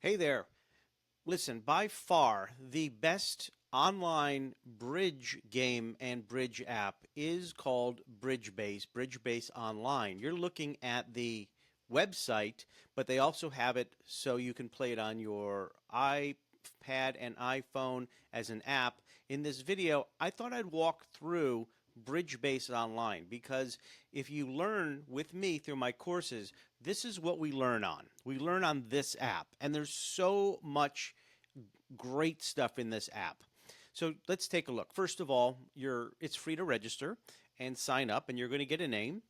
Hey there. Listen, by far the best online bridge game and bridge app is called Bridge Base Online. You're looking at the website, but they also have it so you can play it on your iPad and iPhone as an app. In this video, I thought I'd walk through Bridge Base Online because if you learn with me through my courses, this is what we learn on. We learn on this app, and there's so much great stuff in this app. So let's take a look. First of all, it's free to register and sign up, and you're going to get a name.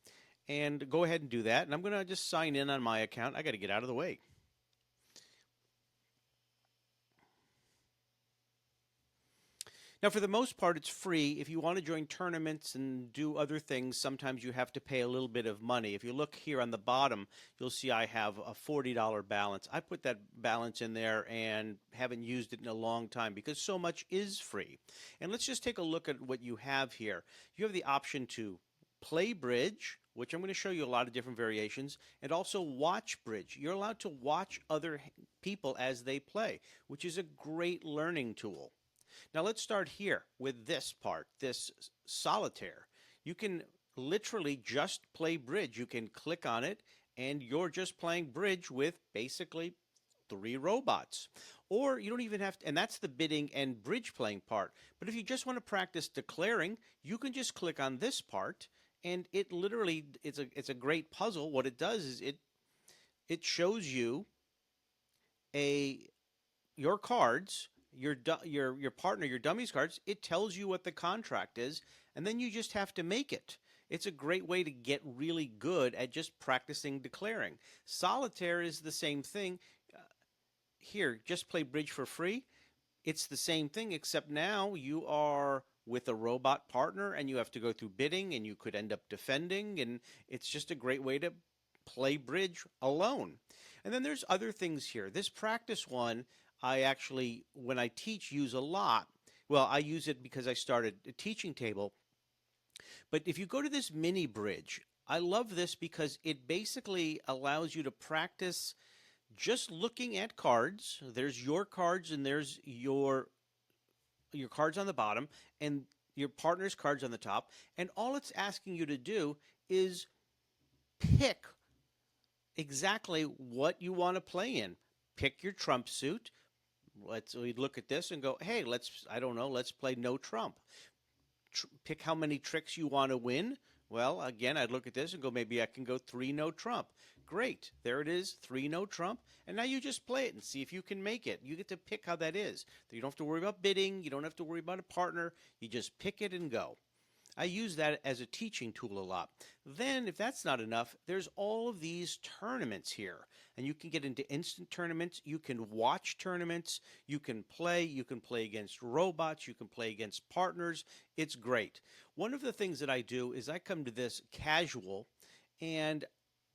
And go ahead and do that. And I'm going to just sign in on my account. I got to get out of the way. Now, for the most part, it's free. If you want to join tournaments and do other things, sometimes you have to pay a little bit of money. If you look here on the bottom, you'll see I have a $40 balance. I put that balance in there and haven't used it in a long time because so much is free. And let's just take a look at what you have here. You have the option to play bridge, which I'm going to show you a lot of different variations, and also watch bridge. You're allowed to watch other people as they play, which is a great learning tool. Now let's start here with this part, this solitaire. You can literally just play bridge. You can click on it and you're just playing bridge with basically three robots. Or you don't even have to, and that's the bidding and bridge playing part. But if you just want to practice declaring, you can just click on this part and it literally it's a great puzzle. What it does is it shows you a your cards, your partner, your dummies cards. It tells you what the contract is, and then you just have to make it. It's a great way to get really good at just practicing declaring. Solitaire is the same thing. Here, just play bridge for free. It's the same thing, except now you are with a robot partner and you have to go through bidding and you could end up defending, and it's just a great way to play bridge alone. And then there's other things here. This practice one, I actually, when I teach, use a lot. Well, I use it because I started a teaching table. But if you go to this mini bridge, I love this because it basically allows you to practice just looking at cards. There's your cards and there's your cards on the bottom and your partner's cards on the top. And all it's asking you to do is pick exactly what you want to play in. Pick your trump suit. We look at this and go, hey, I don't know, let's play no trump. Pick how many tricks you want to win. Well, again, I'd look at this and go, maybe I can go three no trump. Great. There it is, three no trump. And now you just play it and see if you can make it. You get to pick how that is. You don't have to worry about bidding. You don't have to worry about a partner. You just pick it and go. I use that as a teaching tool a lot. Then, if that's not enough, there's all of these tournaments here. And you can get into instant tournaments. You can watch tournaments. You can play against robots. You can play against partners. It's great. One of the things that I do is I come to this casual, and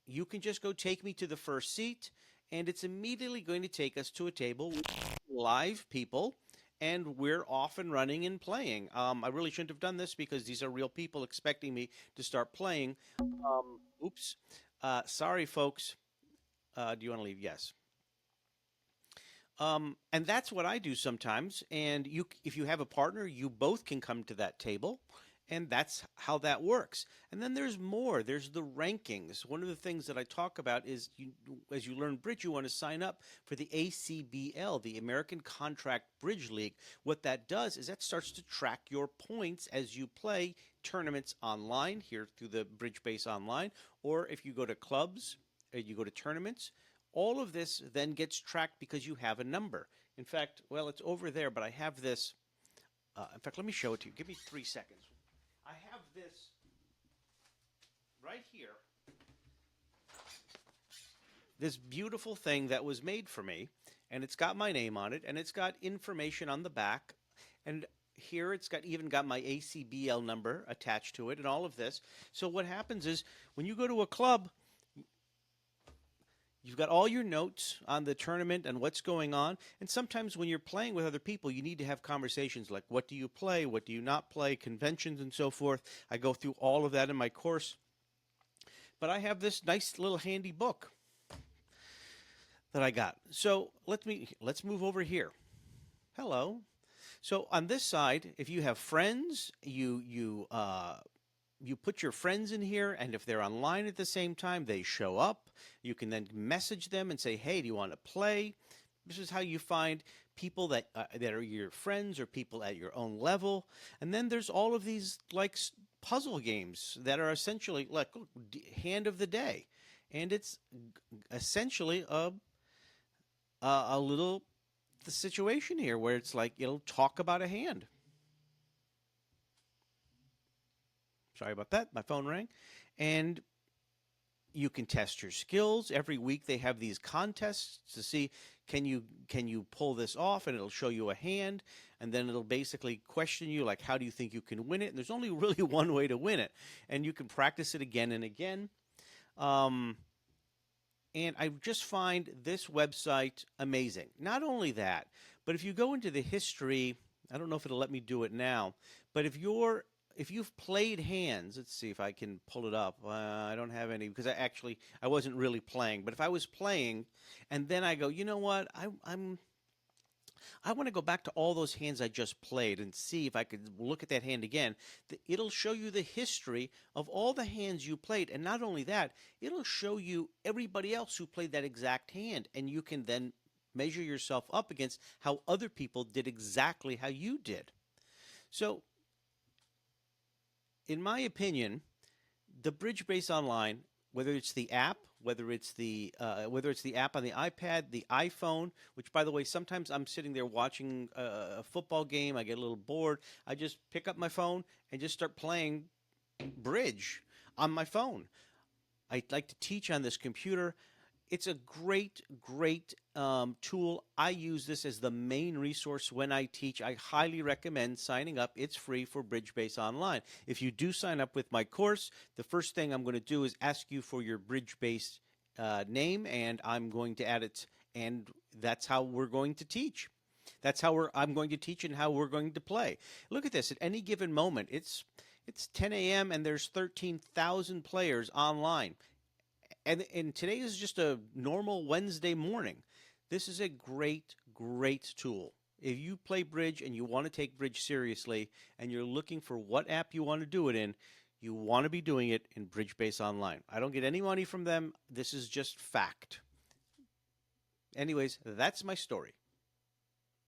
you can just go take me to the first seat, and it's immediately going to take us to a table with live people, and we're off and running and playing. I really shouldn't have done this because these are real people expecting me to start playing. Oops. Sorry, folks. Do you want to leave? Yes. And that's what I do sometimes. And if you have a partner, you both can come to that table. And that's how that works. And then there's more. There's the rankings. One of the things that I talk about is as you learn bridge, you want to sign up for the ACBL, the American Contract Bridge League. What that does is that starts to track your points as you play tournaments online here through the Bridge Base Online, or if you go to clubs, you go to tournaments. All of this then gets tracked because you have a number. In fact, well, it's over there, but I have this. In fact, let me show it to you. Give me 3 seconds. I have this right here, this beautiful thing that was made for me, and it's got my name on it, and it's got information on the back, and here it's even got my ACBL number attached to it and all of this. So what happens is when you go to a club, you've got all your notes on the tournament and what's going on. And sometimes when you're playing with other people, you need to have conversations like, what do you play? What do you not play? Conventions and so forth. I go through all of that in my course. But I have this nice little handy book. that I got. So let's move over here. Hello. So on this side, if you have friends, you put your friends in here, and if they're online at the same time, they show up. You can then message them and say, "Hey, do you want to play?" This is how you find people that are your friends or people at your own level. And then there's all of these like puzzle games that are essentially like hand of the day, and it's essentially a little the situation here where it's like it'll talk about a hand. Sorry about that. My phone rang. And you can test your skills. Every week they have these contests to see can you pull this off, and it'll show you a hand, and then it'll basically question you like how do you think you can win it? And there's only really one way to win it, and you can practice it again and again. Um, and I just find this website amazing. Not only that, but if you go into the history, I don't know if it'll let me do it now, but if you've played hands, let's see if I can pull it up. I don't have any because I wasn't really playing. But if I was playing, and then I go, you know what, I want to go back to all those hands I just played and see if I could look at that hand again. It'll show you the history of all the hands you played. And not only that, it'll show you everybody else who played that exact hand. And you can then measure yourself up against how other people did exactly how you did. So, in my opinion, the Bridge Base Online, whether it's the app, whether it's the app on the iPad, the iPhone, which by the way, sometimes I'm sitting there watching a football game, I get a little bored, I just pick up my phone and just start playing bridge on my phone. I like to teach on this computer. It's a great tool. I use this as the main resource when I teach. I highly recommend signing up. It's free for Bridge Base Online. If you do sign up with my course, the first thing I'm going to do is ask you for your Bridge Base name, and I'm going to add it. And that's how we're going to teach. That's how I'm going to teach and how we're going to play. Look at this. At any given moment, it's 10 a.m. and there's 13,000 players online. And today is just a normal Wednesday morning. This is a great tool. If you play bridge and you want to take bridge seriously and you're looking for what app you want to do it in, you want to be doing it in Bridge Base Online. I don't get any money from them. This is just fact. Anyways, that's my story.